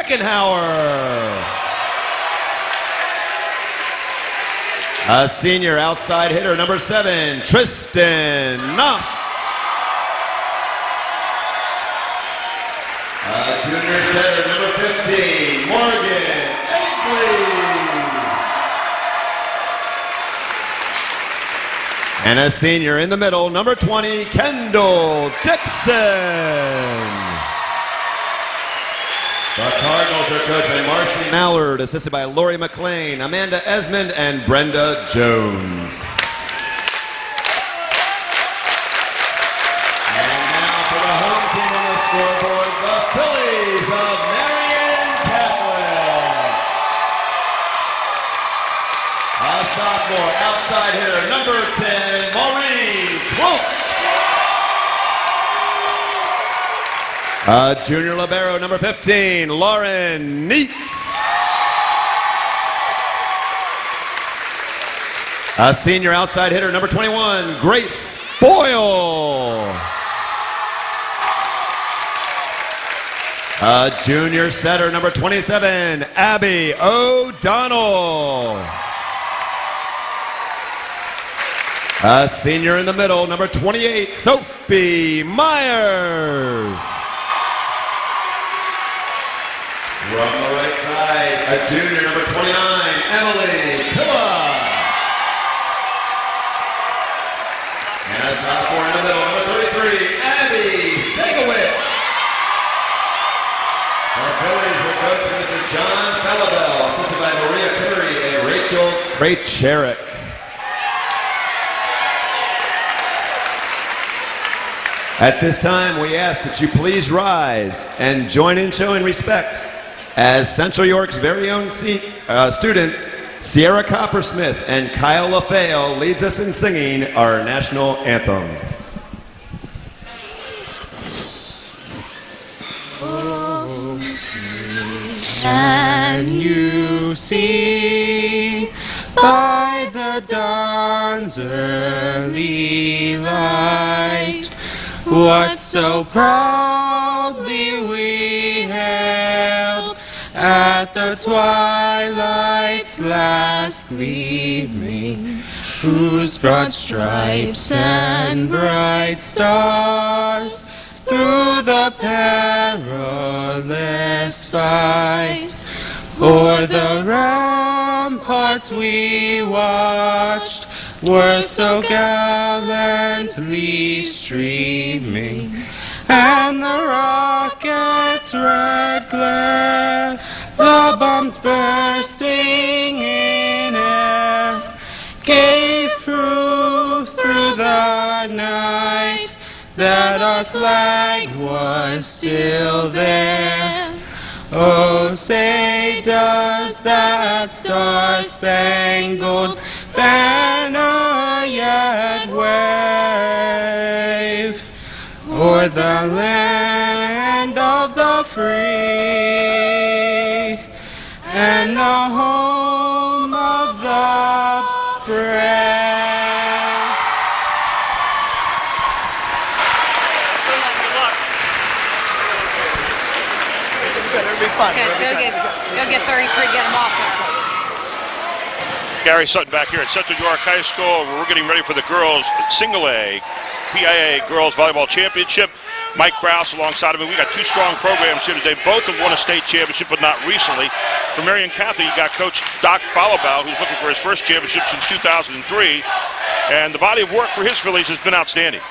Eckenhauer. A senior outside hitter, number 7, Tristan Knopf. A junior setter, number 15, Morgan Agley. And a senior in the middle, number 20, Kendall Dixon. The Cardinals are coached by Marcy Mallard, assisted by Lori McLean, Amanda Esmond, and Brenda Jones. And now for the home team on the scoreboard, the Phillies of Marian Catholic. A sophomore outside hitter, number 10, Maureen Cloak. A junior libero, number 15, Lauren Neitz. A senior outside hitter, number 21, Grace Boyle. A junior setter, number 27, Abby O'Donnell. A senior in the middle, number 28, Sophie Myers. From the right side, a junior, number 29, Emily Pilla. And a sophomore in the middle, number 33, Abby Stegowich. The Phillies are coached by Mr. John Falabelle, assisted by Maria Curry and Rachel Krejcharek. At this time, we ask that you please rise and join in showing respect as Central York's very own students, Sierra Coppersmith and Kyle LaFeo, leads us in singing our national anthem. Oh, can you see by the dawn's early light what so proudly we hailed at the twilight's last gleaming, whose broad stripes and bright stars through the perilous fight o'er the ramparts we watched were so gallantly streaming, and the rocket's red glare, the bombs bursting in air, gave proof through the night that our flag was still there. Oh, say does that star-spangled banner yet wave o'er the land of the free and the home of the brave. It'll be fun. Okay, go get 33, get them off there. Gary Sutton back here at Central York High School. We're getting ready for the girls' single A PIA Girls Volleyball Championship. Mike Krause alongside of me. We got two strong programs here today. Both have won a state championship, but not recently. For Marian Catholic, you got Coach Doc Falabelle, who's looking for his first championship since 2003. And the body of work for his Phillies has been outstanding.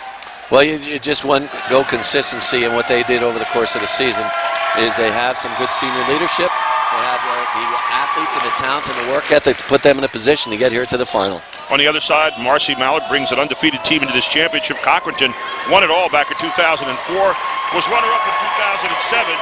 Well, you just go consistency, and what they did over the course of the season is they have some good senior leadership. They have the athletes and the talents and the work ethic to put them in a position to get here to the final. On the other side, Marcy Mallard brings an undefeated team into this championship. Cochranton won it all back in 2004, was runner-up in 2007.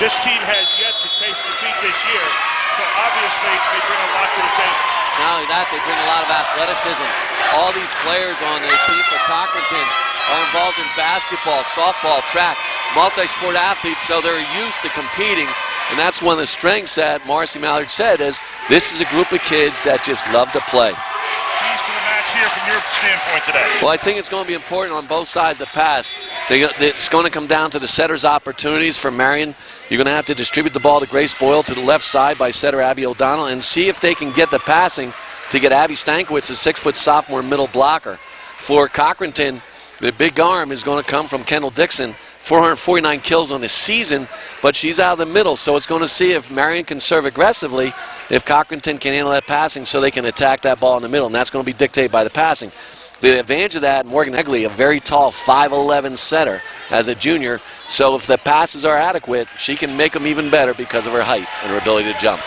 This team has yet to taste defeat this year, so obviously they bring a lot to the table. Not only that, they bring a lot of athleticism. All these players on the team for Cochranton are involved in basketball, softball, track, multi-sport athletes, so they're used to competing. And that's one of the strengths that Marcy Mallard said is this is a group of kids that just love to play. Keys to the match here from your standpoint today? Well, I think it's going to be important on both sides of the pass It's going to come down to the setter's opportunities for Marian. You're going to have to distribute the ball to Grace Boyle to the left side by setter Abby O'Donnell and see if they can get the passing to get Abby Stankiewicz, a 6-foot sophomore middle blocker. For Cochranton, the big arm is going to come from Kendall Dixon. 449 kills on the season, but she's out of the middle, so it's going to see if Marian can serve aggressively, if Cochranton can handle that passing so they can attack that ball in the middle, and that's going to be dictated by the passing. The advantage of that, Morgan Egley, a very tall 5'11" setter as a junior, so if the passes are adequate, she can make them even better because of her height and her ability to jump.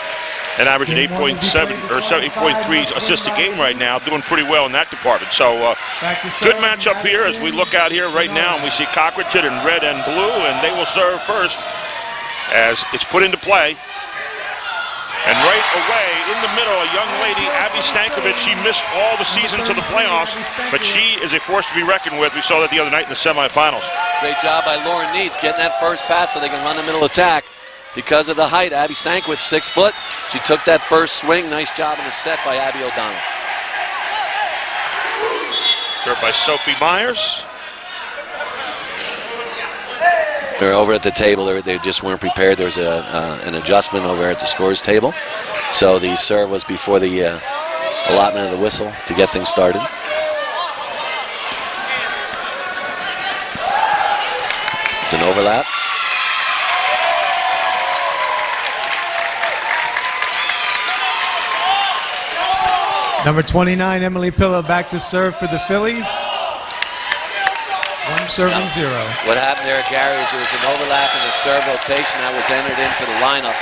And averaging 8.7 or 8.3 assists a game right now, doing pretty well in that department. So good matchup here as we look out here right now, and we see Cochranton in red and blue, and they will serve first as it's put into play. And right away, in the middle, a young lady, Abby Stankiewicz. She missed all the season to the playoffs, but she is a force to be reckoned with. We saw that the other night in the semifinals. Great job by Lauren Neitz getting that first pass so they can run the middle attack. Because of the height, Abby Stankiewicz, 6 foot. She took that first swing. Nice job in the set by Abby O'Donnell. Served by Sophie Myers. They're over at the table. They just weren't prepared. There was an adjustment over at the scores table. So the serve was before the allotment of the whistle to get things started. It's an overlap. Number 29, Emily Pillow, back to serve for the Phillies. 1 serving 0. What happened there, Gary, is there was an overlap in the serve rotation that was entered into the lineup.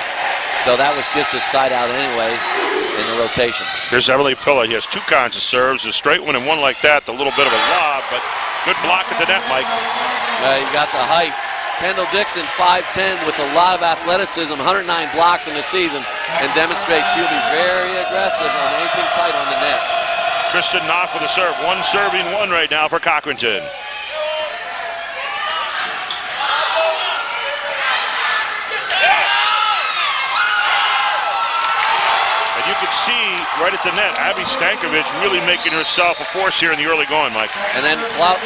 So that was just a side out anyway in the rotation. Here's Emily Pillow. He has 2 kinds of serves, a straight one and one like that, a little bit of a lob, but good block at the net, Mike. You got the height. Kendall Dixon, 5'10", with a lot of athleticism, 109 blocks in the season, and demonstrates she'll be very aggressive on anything tight on the net. Tristan Knopf with a serve. 1 serving 1 right now for Cochranton. And you can see right at the net, Abby Stankiewicz really making herself a force here in the early going, Mike. And then Cloak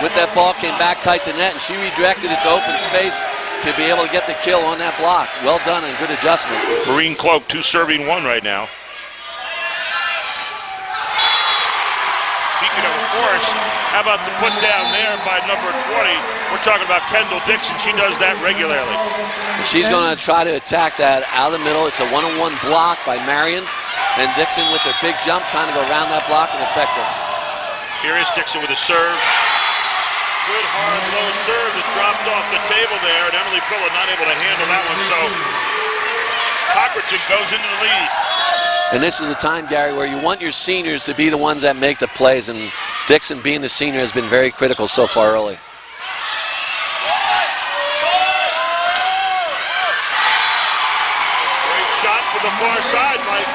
with that ball came back tight to net, and she redirected it to open space to be able to get the kill on that block. Well done and good adjustment. Marine Cloak, 2 serving 1 right now. Speaking of force, how about the put down there by number 20? We're talking about Kendall Dixon. She does that regularly. And she's going to try to attack that out of the middle. It's a 1-on-1 block by Marian, and Dixon with her big jump trying to go around that block and affect her. Here is Dixon with a serve. Good hard low serve is dropped off the table there, and Emily Pillow not able to handle that one, so Cochranton goes into the lead. And this is a time, Gary, where you want your seniors to be the ones that make the plays, and Dixon, being the senior, has been very critical so far early. Great shot from the far side, Mike.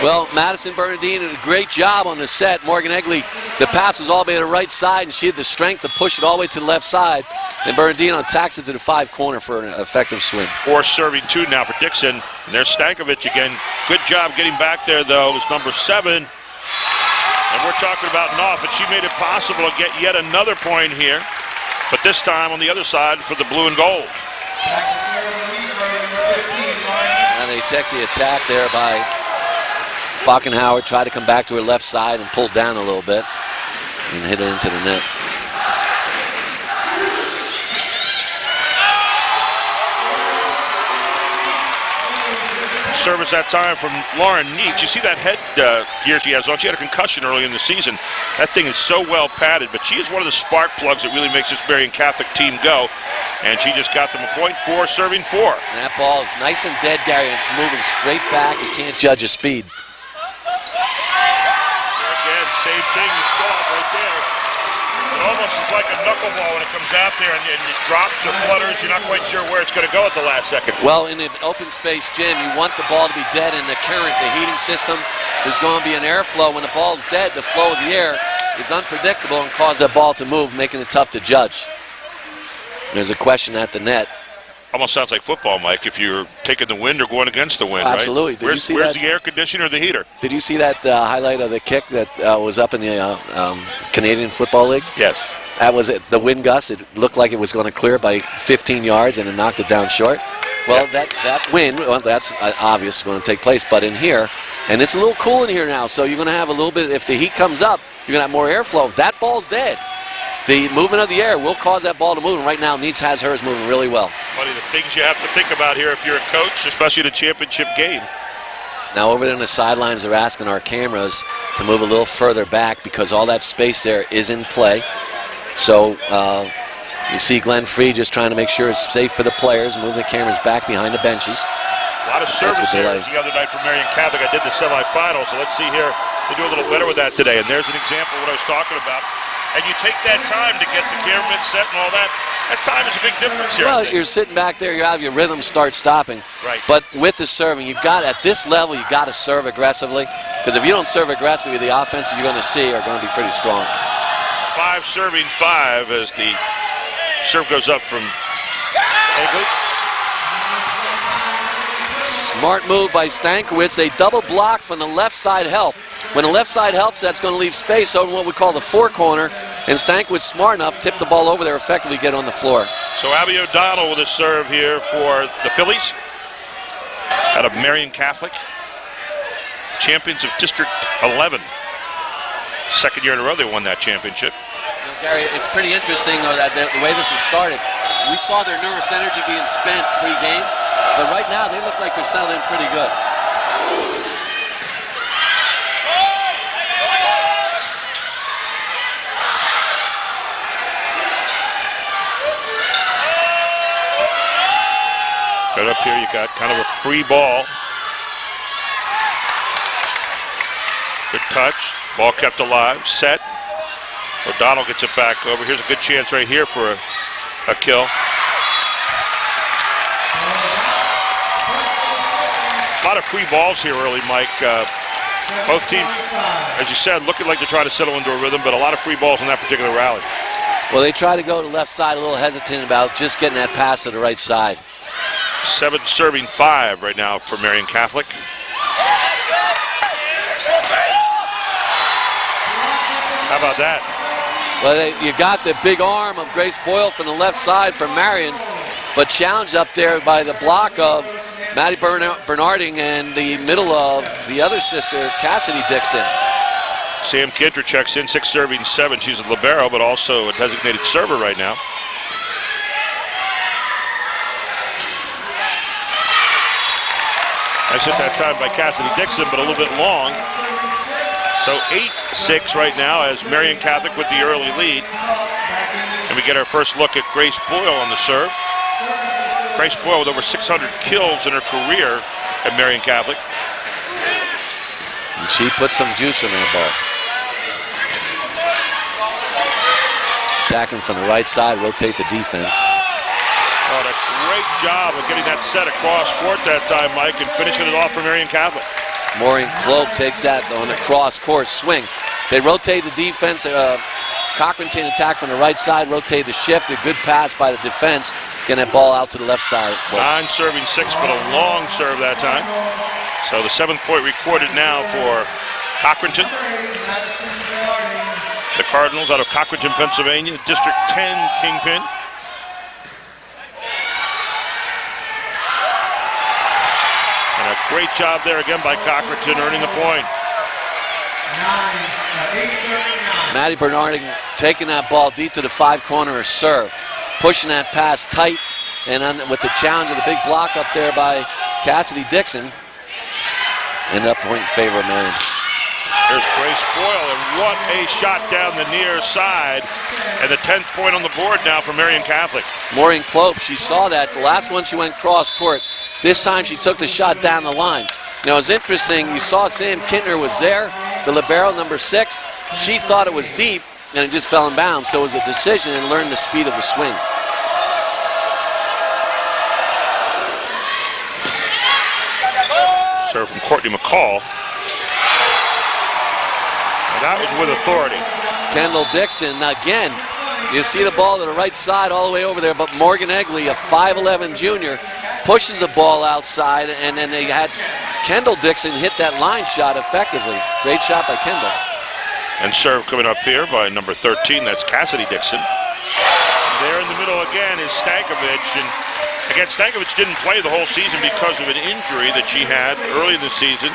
Well, Madison Bernardine did a great job on the set. Morgan Egley, the pass was all the way to the right side, and she had the strength to push it all the way to the left side. And Bernardine attacks it to the 5 corner for an effective swing. 4 serving 2 now for Dixon. And there's Stankiewicz again. Good job getting back there, though. It was number 7. And we're talking about Knopf, and she made it possible to get yet another point here. But this time on the other side for the blue and gold. And they take the attack there by Falkenhauer, tried to come back to her left side and pulled down a little bit and hit it into the net. Service that time from Lauren Neitz. You see that head gear she has on. She had a concussion early in the season. That thing is so well padded, but she is one of the spark plugs that really makes this Marian Catholic team go. And she just got them a point, 4 serving 4. And that ball is nice and dead, Gary, and it's moving straight back. You can't judge a speed. Again, same thing, you stop right there. It almost is like a knuckleball when it comes out there and it drops or flutters. You're not quite sure where it's going to go at the last second. Well, in an open space gym, you want the ball to be dead in the current, the heating system. There's going to be an airflow. When the ball is dead, the flow of the air is unpredictable and cause that ball to move, making it tough to judge. There's a question at the net. Almost sounds like football, Mike, if you're taking the wind or going against the wind, absolutely. Right? Where's the air conditioner or the heater? Did you see that highlight of the kick that was up in the Canadian Football League? Yes. That was it. The wind gust. It looked like it was going to clear by 15 yards, and it knocked it down short. Well, that wind, well, that's obvious going to take place. But in here, and it's a little cool in here now, so you're going to have a little bit. If the heat comes up, you're going to have more airflow. If that ball's dead, the movement of the air will cause that ball to move. And right now, Neats has hers moving really well. Funny, the things you have to think about here if you're a coach, especially the championship game. Now over there on the sidelines, they're asking our cameras to move a little further back because all that space there is in play. So you see Glenn Free just trying to make sure it's safe for the players, moving the cameras back behind the benches. A lot of service errors the other night for Marian Catholic. I did the semifinals, so let's see here. They do a little better with that today, and there's an example of what I was talking about. And you take that time to get the cameraman set and all that. That time is a big difference here. Well, you're sitting back there, you have your rhythm start stopping. Right. But with the serving, you've got, at this level, you've got to serve aggressively. Because if you don't serve aggressively, the offenses you're going to see are going to be pretty strong. 5 serving 5 as the serve goes up from Egley. Smart move by Stankiewicz. A double block from the left side help. When the left side helps, that's going to leave space over what we call the 4 corner. And Stankiewicz, smart enough, tipped the ball over there, effectively get on the floor. So Abby O'Donnell with a serve here for the Phillies out of Marian Catholic. Champions of District 11. Second year in a row they won that championship. Gary, it's pretty interesting that the way this has started. We saw their nervous energy being spent pre-game, but right now they look like they're settling in pretty good. Right up here you got kind of a free ball. Good touch. Ball kept alive. Set. O'Donnell gets it back over. Here's a good chance right here for a kill. A lot of free balls here early, Mike. Both teams, as you said, looking like they're trying to settle into a rhythm, but a lot of free balls in that particular rally. Well, they try to go to the left side, a little hesitant about just getting that pass to the right side. 7 serving 5 right now for Marian Catholic. How about that? Well, you got the big arm of Grace Boyle from the left side from Marian, but challenged up there by the block of Maddie Bernarding and the middle of the other sister, Cassidy Dixon. Sam Kidder checks in, 6 serving 7. She's a libero, but also a designated server right now. Nice hit that time by Cassidy Dixon, but a little bit long. So 8-6 right now as Marian Catholic with the early lead. And we get our first look at Grace Boyle on the serve. Grace Boyle with over 600 kills in her career at Marian Catholic. And she put some juice in that ball. Attacking from the right side, rotate the defense. Oh, a great job of getting that set across court that time, Mike, and finishing it off for Marian Catholic. Maureen Cloak takes that on the cross-court swing. They rotate the defense. Cochranton attack from the right side, rotate the shift. A good pass by the defense, getting that ball out to the left side. 9 serving 6, but a long serve that time. So the 7th point recorded now for Cochranton. The Cardinals out of Cochranton, Pennsylvania, District 10 Kingpin. And a great job there again by Cochranton, earning the point. Maddie Bernarding taking that ball deep to the 5-corner serve, pushing that pass tight, and with the challenge of the big block up there by Cassidy Dixon, ended up point in favor of Marian. Here's Grace Boyle, and what a shot down the near side, and the 10th point on the board now for Marian Catholic. Maureen Clope, she saw that. The last one she went cross court. This time she took the shot down the line. Now it's interesting, you saw Sam Kintner was there, the libero number 6. She thought it was deep, and it just fell in bounds, so it was a decision and learned the speed of the swing. Serve from Courtney McCall. And that was with authority. Kendall Dixon, again, you see the ball to the right side all the way over there, but Morgan Egley, a 5'11 junior, pushes the ball outside, and then they had Kendall Dixon hit that line shot effectively. Great shot by Kendall. And serve coming up here by number 13, that's Cassidy Dixon. There in the middle again is Stankovic, and again, Stankovic didn't play the whole season because of an injury that she had early in the season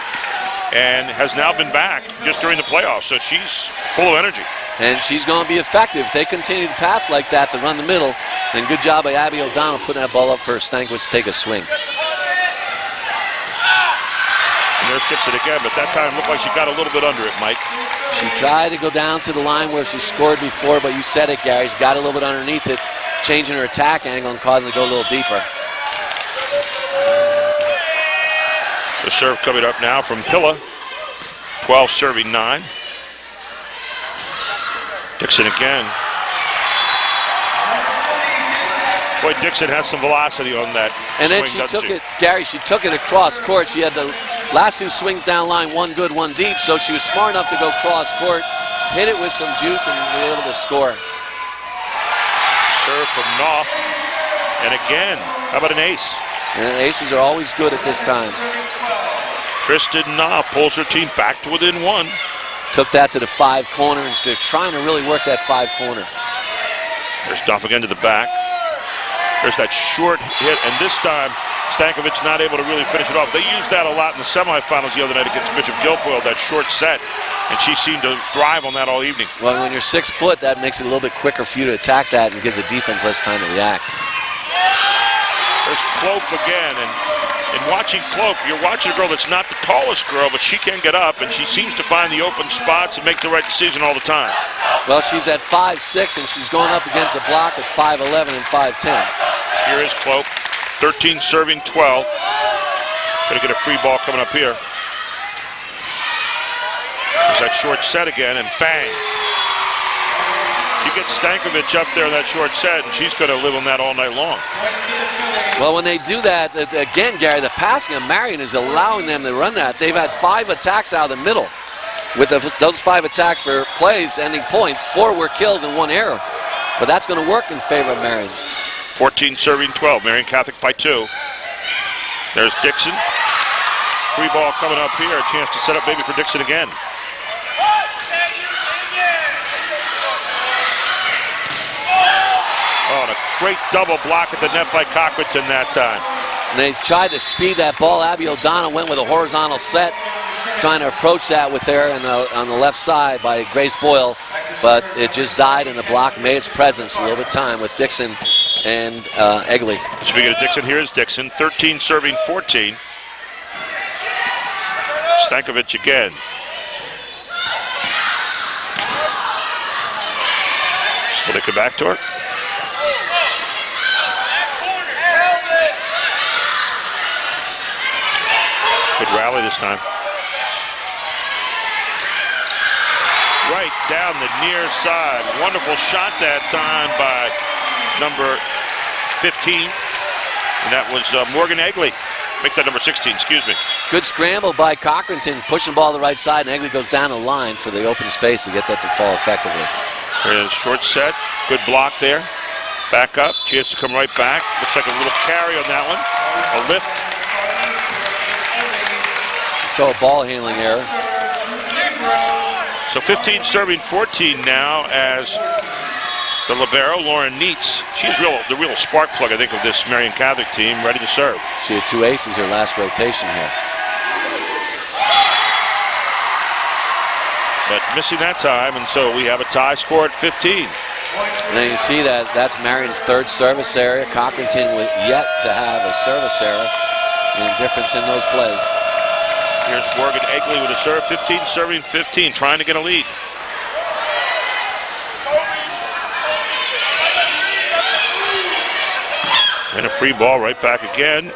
and has now been back just during the playoffs, so she's full of energy. And she's going to be effective. If they continue to pass like that to run the middle, then good job by Abby O'Donnell putting that ball up for Stankovic to take a swing. And there's Dixon again, but that time looked like she got a little bit under it, Mike. She tried to go down to the line where she scored before, but you said it, Gary. She's got a little bit underneath it, changing her attack angle and causing it to go a little deeper. The serve coming up now from Pilla. 12 serving 9. Dixon again. Boy, Dixon has some velocity on that. And then swing, she took it, Gary, she took it across court. She had the last 2 swings down line, one good, one deep, so she was smart enough to go cross court, hit it with some juice, and be able to score. Serve from Knopf. And again, how about an ace? And aces are always good at this time. Kristen Knopf pulls her team back to within 1. Took that to the 5 corner, and they're trying to really work that 5 corner. There's Knopf again to the back. There's that short hit, and this time Stankovic not able to really finish it off. They used that a lot in the semifinals the other night against Bishop Guilfoyle, that short set, and she seemed to thrive on that all evening. Well, when you're 6 foot, that makes it a little bit quicker for you to attack that and gives the defense less time to react. There's Cloak again, and in watching Cloak, you're watching a girl that's not the tallest girl, but she can get up, and she seems to find the open spots and make the right decision all the time. Well, she's at 5'6", and she's going up against a block at 5'11" and 5'10". Here is Cloak, 13 serving 12. Gonna get a free ball coming up here. There's that short set again, and bang. You get Stankovic up there in that short set, and she's going to live on that all night long. Well, when they do that, again, Gary, the passing of Marian is allowing them to run that. They've had 5 attacks out of the middle. With those 5 attacks for plays, ending points, 4 were kills and 1 error. But that's going to work in favor of Marian. 14 serving 12, Marian Catholic by 2. There's Dixon. Free ball coming up here, a chance to set up maybe for Dixon again. Oh, and a great double block at the net by Cochranton that time. And they tried to speed that ball. Abby O'Donnell went with a horizontal set, trying to approach that with there on the left side by Grace Boyle, but it just died in the block, made its presence a little bit of time with Dixon and Egley. Speaking of Dixon, here's Dixon, 13 serving 14. Stankovic again. Will they come back to her? Good rally this time. Right down the near side. Wonderful shot that time by number 15. And that was Morgan Egley. Make that number 16, excuse me. Good scramble by Cochranton, pushing the ball to the right side, and Egley goes down the line for the open space to get that to fall effectively. There's short set. Good block there. Back up. Chance to come right back. Looks like a little carry on that one. A lift. So a ball handling error. So 15 serving 14 now as the libero, Lauren Neitz. She's the real spark plug, I think, of this Marian Catholic team, ready to serve. She had 2 aces her last rotation here. But missing that time, and so we have a tie score at 15. And then you see that that's Marian's 3rd service area. Cochranton with yet to have a service error. And difference in those plays. Here's Morgan Egley with a serve, 15 serving 15, trying to get a lead. And a free ball right back again.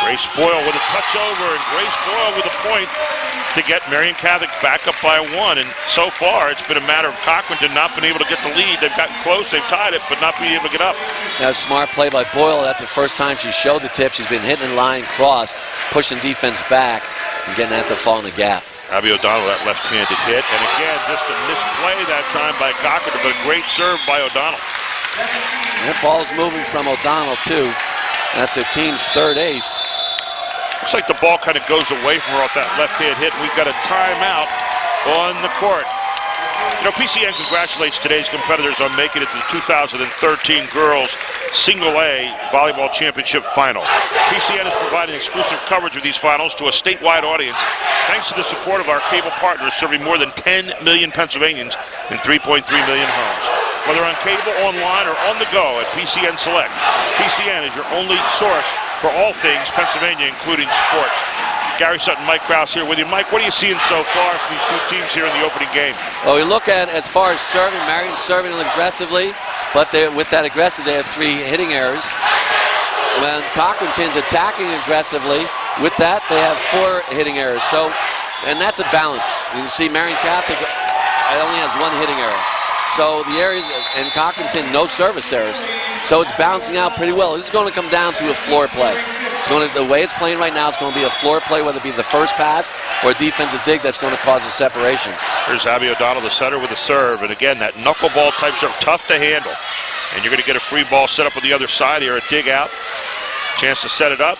Grace Boyle with a touch over, and Grace Boyle with a point to get Marian Catholic back up by 1. And so far, it's been a matter of Cochranton not being able to get the lead. They've gotten close, they've tied it, but not being able to get up. That's a smart play by Boyle. That's the first time she showed the tip. She's been hitting the line cross, pushing defense back, and getting that to fall in the gap. Abby O'Donnell, that left-handed hit. And again, just a misplay that time by Cochranton, but a great serve by O'Donnell. And that ball's moving from O'Donnell, too. That's their team's 3rd ace. Looks like the ball kind of goes away from her off that left-hand hit. We've got a timeout on the court. You know, PCN congratulates today's competitors on making it to the 2013 Girls Single A Volleyball Championship Final. PCN is providing exclusive coverage of these finals to a statewide audience thanks to the support of our cable partners serving more than 10 million Pennsylvanians in 3.3 million homes. Whether on cable, online, or on the go at PCN Select, PCN is your only source for all things Pennsylvania, including sports. Gary Sutton, Mike Krause here with you. Mike, what are you seeing so far from these two teams here in the opening game? Well, we look at as far as serving, Marian serving aggressively, but with that aggressive, they have 3 hitting errors. When Cochranton's attacking aggressively, with that, they have 4 hitting errors. So, and that's a balance. You can see Marian Catholic only has 1 hitting error. So the areas, and Cochranton, no service errors. So it's bouncing out pretty well. This is going to come down to a floor play. The way it's playing right now, it's going to be a floor play, whether it be the first pass or a defensive dig that's going to cause the separations. Here's Abby O'Donnell, the setter, with a serve. And again, that knuckleball type serve, tough to handle. And you're going to get a free ball set up on the other side here, a dig out. Chance to set it up.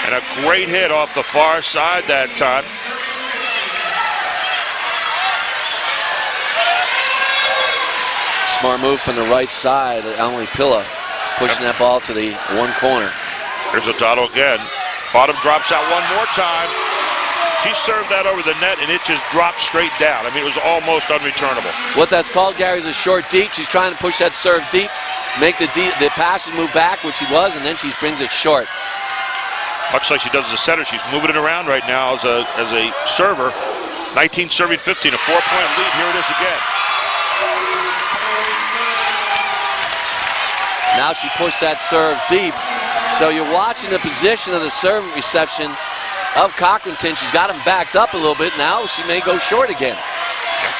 And a great hit off the far side that time. Smart move from the right side. Emily Pilla pushing that ball to the one corner. There's O'Donnell again. Bottom drops out one more time. She served that over the net, and it just dropped straight down. I mean, it was almost unreturnable. What that's called, Gary, is a short deep. She's trying to push that serve deep, make the passes move back, which she was, and then she brings it short. Much like she does as a setter, she's moving it around right now as a server. 19 serving 15, a 4-point lead. Here it is again. Now she pushed that serve deep. So you're watching the position of the serve reception of Cochranton. She's got him backed up a little bit. Now she may go short again.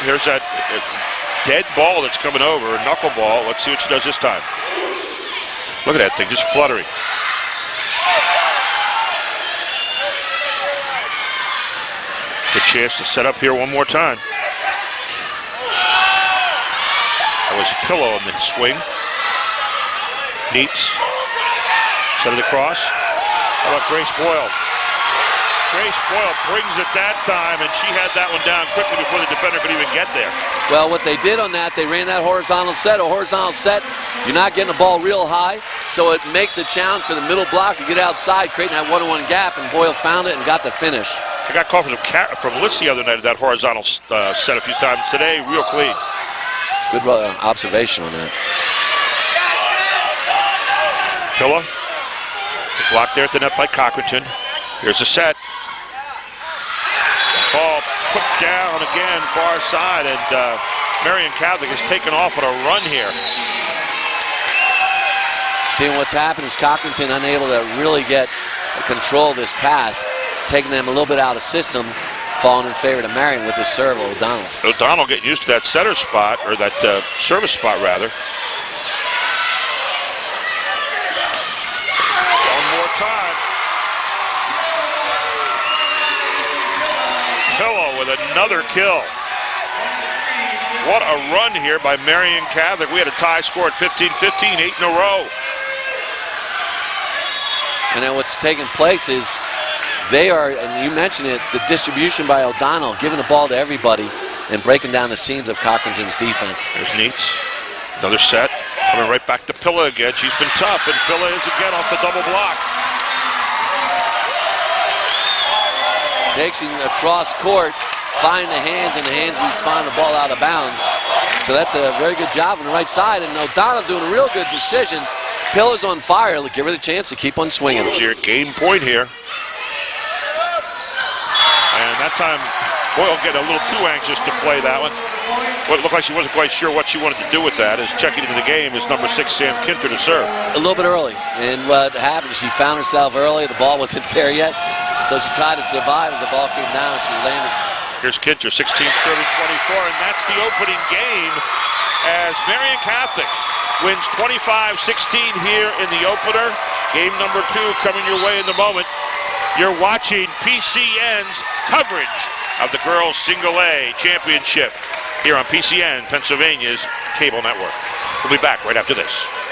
Here's that dead ball that's coming over, a knuckleball. Let's see what she does this time. Look at that thing, just fluttering. Good chance to set up here one more time. That was Pillow on the swing. Neats. Set it across. How about Grace Boyle? Grace Boyle brings it that time, and she had that one down quickly before the defender could even get there. Well, what they did on that, they ran that horizontal set. A horizontal set, you're not getting the ball real high, so it makes a challenge for the middle block to get outside, creating that one-on-one gap, and Boyle found it and got the finish. I got called from Litz the other night at that horizontal set a few times. Today, real clean. Good observation on that. Pilla, blocked there at the net by Cochranton. Here's a set. Ball put down again, far side, and Marian Catholic has taken off on a run here. Seeing what's happened is Cochranton unable to really get control of this pass, taking them a little bit out of system, falling in favor to Marian with the serve of O'Donnell. O'Donnell getting used to that setter spot, or that service spot rather. One more time. Pillow with another kill. What a run here by Marian Catholic. We had a tie score at 15-15, 8 in a row. And then what's taking place is they are, and you mentioned it, the distribution by O'Donnell, giving the ball to everybody and breaking down the seams of Cochranton's defense. There's Neats. Another set. Coming right back to Pilla again. She's been tough, and Pilla is again off the double block. Takes him across court, find the hands, and the hands respond the ball out of bounds. So that's a very good job on the right side, and O'Donnell doing a real good decision. Pilla's on fire. Give her the chance to keep on swinging. It's your game point here. And that time, Boyle getting a little too anxious to play that one. Well, it looked like she wasn't quite sure what she wanted to do with that. As checking into the game is number 6, Sam Kinter, to serve. A little bit early. And what happened, she found herself early. The ball wasn't there yet. So she tried to survive. As the ball came down, she landed. Here's Kinter, 16 serving 24, and that's the opening game as Marian Catholic wins 25-16 here in the opener. Game number 2 coming your way in the moment. You're watching PCN's coverage of the Girls Single A Championship here on PCN, Pennsylvania's cable network. We'll be back right after this.